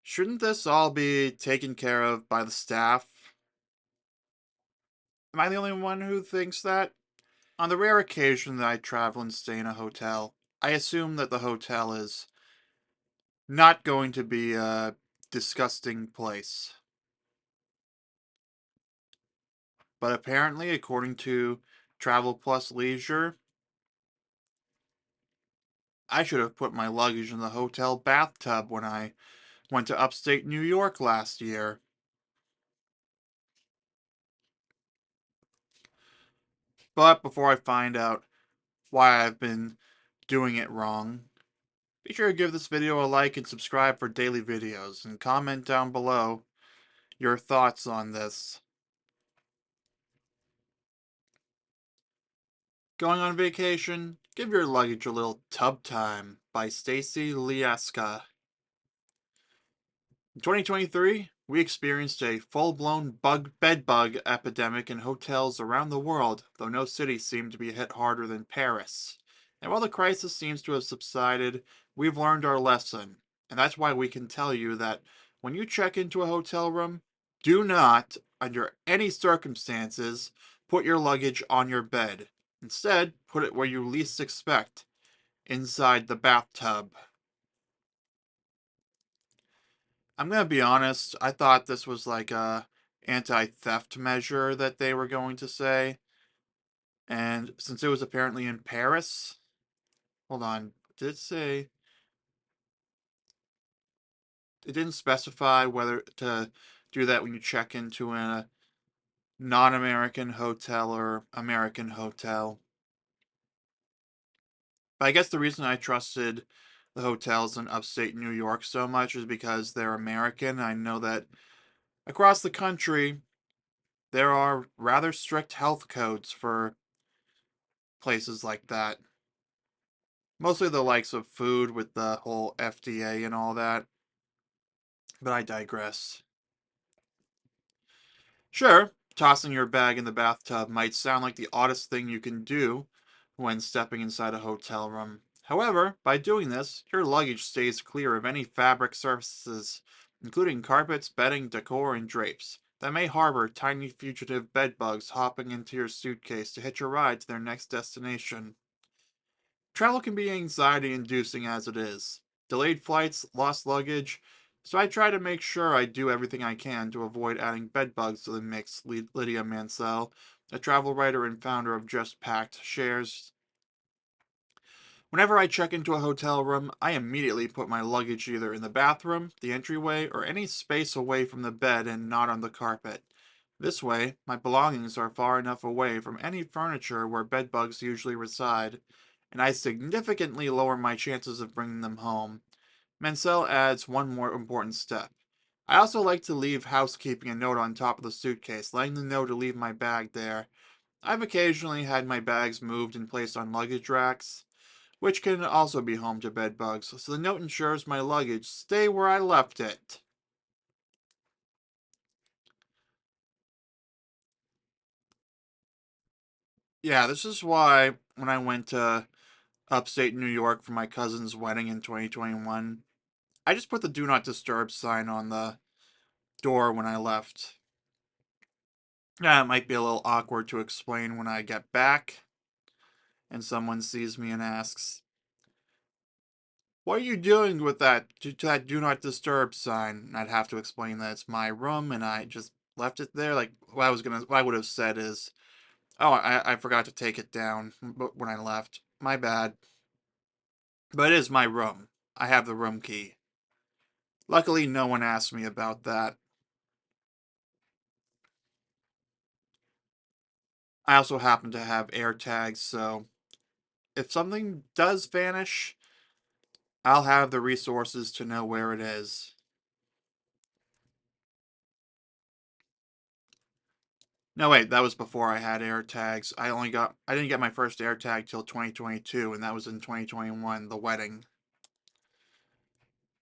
Shouldn't this all be taken care of by the staff? Am I the only one who thinks that? On the rare occasion that I travel and stay in a hotel, I assume that the hotel is not going to be a disgusting place. But apparently, according to Travel Plus Leisure, I should have put my luggage in the hotel bathtub when I went to upstate New York last year. But before I find out why I've been doing it wrong, be sure to give this video a like and subscribe for daily videos, and comment down below your thoughts on this. Going on vacation? Give your luggage a little tub time by Stacy Lieska. In 2023, we experienced a full-blown bed bug epidemic in hotels around the world, though no city seemed to be hit harder than Paris. And while the crisis seems to have subsided, we've learned our lesson. And that's why we can tell you that when you check into a hotel room, do not, under any circumstances, put your luggage on your bed. Instead, put it where you least expect, inside the bathtub. I'm gonna be honest, I thought this was like a anti-theft measure that they were going to say. And since it was apparently in Paris, hold on, did it say it didn't specify whether to do that when you check into a non-American hotel or American hotel. But I guess the reason I trusted the hotels in upstate New York so much is because they're American. I know that across the country, there are rather strict health codes for places like that. Mostly the likes of food with the whole FDA and all that. But I digress. Sure, tossing your bag in the bathtub might sound like the oddest thing you can do when stepping inside a hotel room. However, by doing this, your luggage stays clear of any fabric surfaces, including carpets, bedding, decor, and drapes, that may harbor tiny fugitive bedbugs hopping into your suitcase to hitch a ride to their next destination. Travel can be anxiety inducing as it is. Delayed flights, lost luggage, so I try to make sure I do everything I can to avoid adding bedbugs to the mix, Lydia Mansell, a travel writer and founder of Just Packed, shares. Whenever I check into a hotel room, I immediately put my luggage either in the bathroom, the entryway, or any space away from the bed and not on the carpet. This way, my belongings are far enough away from any furniture where bedbugs usually reside, and I significantly lower my chances of bringing them home. Mansell adds one more important step. I also like to leave housekeeping a note on top of the suitcase, letting them know to leave my bag there. I've occasionally had my bags moved and placed on luggage racks, which can also be home to bedbugs, so the note ensures my luggage stay where I left it. Yeah, this is why when I went to upstate New York for my cousin's wedding in 2021, I just put the do not disturb sign on the door when I left. Yeah, it might be a little awkward to explain when I get back and someone sees me and asks, "What are you doing with that do not disturb sign?" And I'd have to explain that it's my room and I just left it there. Like what I would have said is, "Oh, I forgot to take it down when I left. My bad." But it is my room. I have the room key. Luckily, no one asked me about that. I also happen to have air tags, so if something does vanish, I'll have the resources to know where it is. No, wait, that was before I had air tags. I didn't get my first air tag till 2022, and that was in 2021, the wedding.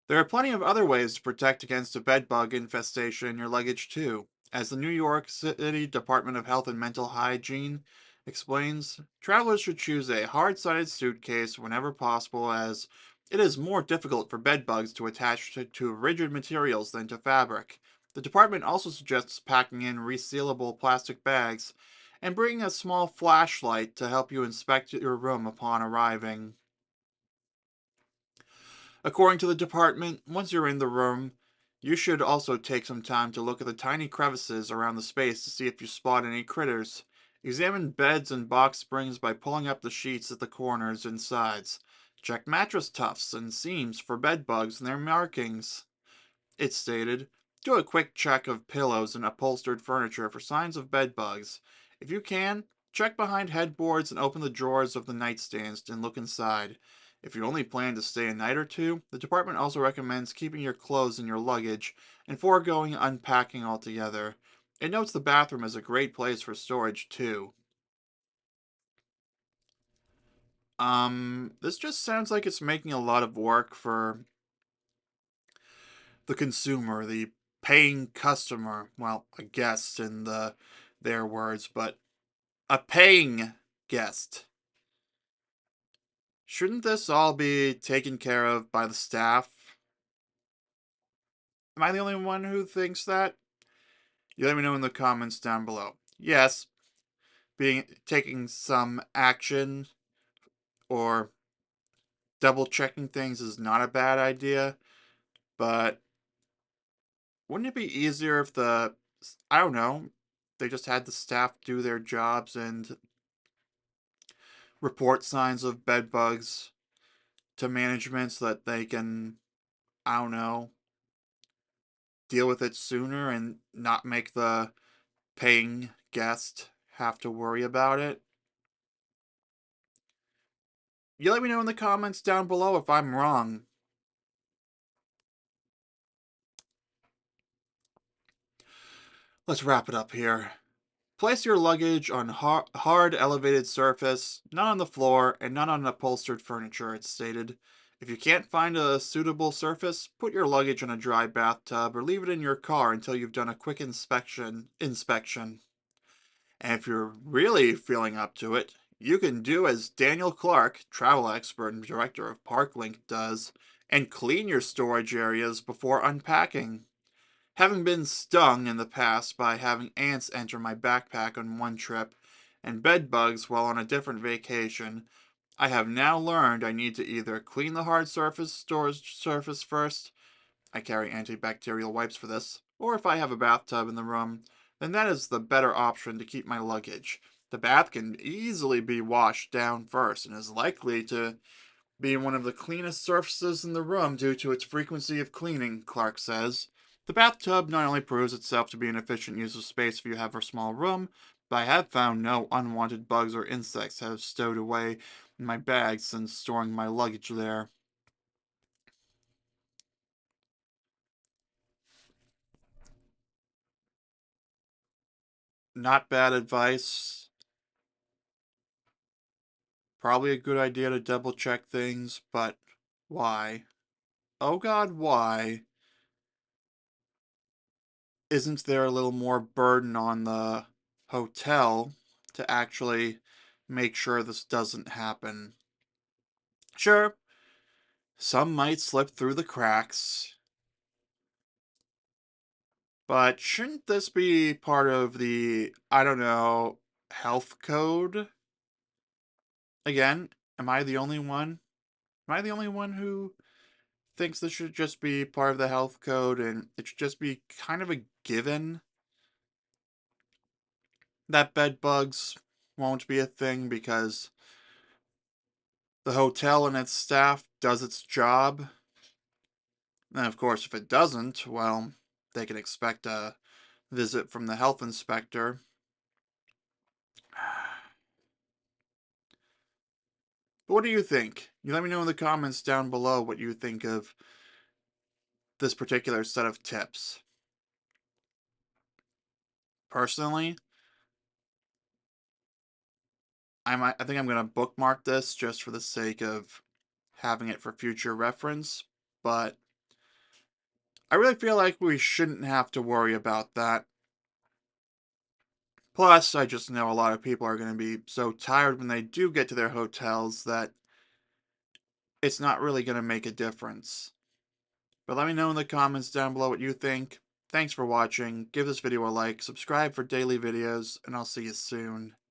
There are plenty of other ways to protect against a bedbug infestation in your luggage too. As the New York City Department of Health and Mental Hygiene explains, travelers should choose a hard-sided suitcase whenever possible, as It is more difficult for bed bugs to attach to rigid materials than to fabric. The department also suggests packing in resealable plastic bags and bringing a small flashlight to help you inspect your room upon arriving. According to the department, once you're in the room, you should also take some time to look at the tiny crevices around the space to see if you spot any critters. Examine beds and box springs by pulling up the sheets at the corners and sides. Check mattress tufts and seams for bed bugs and their markings. It stated, do a quick check of pillows and upholstered furniture for signs of bed bugs. If you can, check behind headboards and open the drawers of the nightstands and look inside. If you only plan to stay a night or two, the department also recommends keeping your clothes in your luggage and foregoing unpacking altogether. It notes the bathroom is a great place for storage too. This just sounds like it's making a lot of work for the consumer, the paying customer. Well, a guest in their words, but a paying guest. Shouldn't this all be taken care of by the staff? Am I the only one who thinks that? You let me know in the comments down below. Yes, being taking some action or double checking things is not a bad idea, but wouldn't it be easier if I don't know, they just had the staff do their jobs and report signs of bed bugs to management so that they can, I don't know, deal with it sooner and not make the paying guest have to worry about it? You let me know in the comments down below if I'm wrong. Let's wrap it up here. Place your luggage on hard elevated surface, not on the floor, and not on upholstered furniture, it's stated. If you can't find a suitable surface, put your luggage in a dry bathtub or leave it in your car until you've done a quick inspection. And if you're really feeling up to it, you can do as Daniel Clark, travel expert and director of ParkLink, does and clean your storage areas before unpacking. Having been stung in the past by having ants enter my backpack on one trip and bed bugs while on a different vacation, I have now learned I need to either clean the hard surface storage surface first, I carry antibacterial wipes for this, or if I have a bathtub in the room, then that is the better option to keep my luggage. The bath can easily be washed down first and is likely to be one of the cleanest surfaces in the room due to its frequency of cleaning, Clark says. The bathtub not only proves itself to be an efficient use of space if you have a small room, but I have found no unwanted bugs or insects have stowed away in my bag since storing my luggage there. Not bad advice. Probably a good idea to double check things, but why? Oh god, why? Isn't there a little more burden on the hotel to actually make sure this doesn't happen? Sure, some might slip through the cracks, but shouldn't this be part of the, I don't know, health code? Again, am I the only one? Am I the only one who thinks this should just be part of the health code and it should just be kind of a given that bed bugs won't be a thing because the hotel and its staff does its job? And of course, if it doesn't, well, they can expect a visit from the health inspector. But what do you think? You let me know in the comments down below what you think of this particular set of tips. Personally, I think I'm gonna bookmark this just for the sake of having it for future reference, but I really feel like we shouldn't have to worry about that. Plus, I just know a lot of people are going to be so tired when they do get to their hotels that it's not really going to make a difference. But let me know in the comments down below what you think. Thanks for watching. Give this video a like, subscribe for daily videos, and I'll see you soon.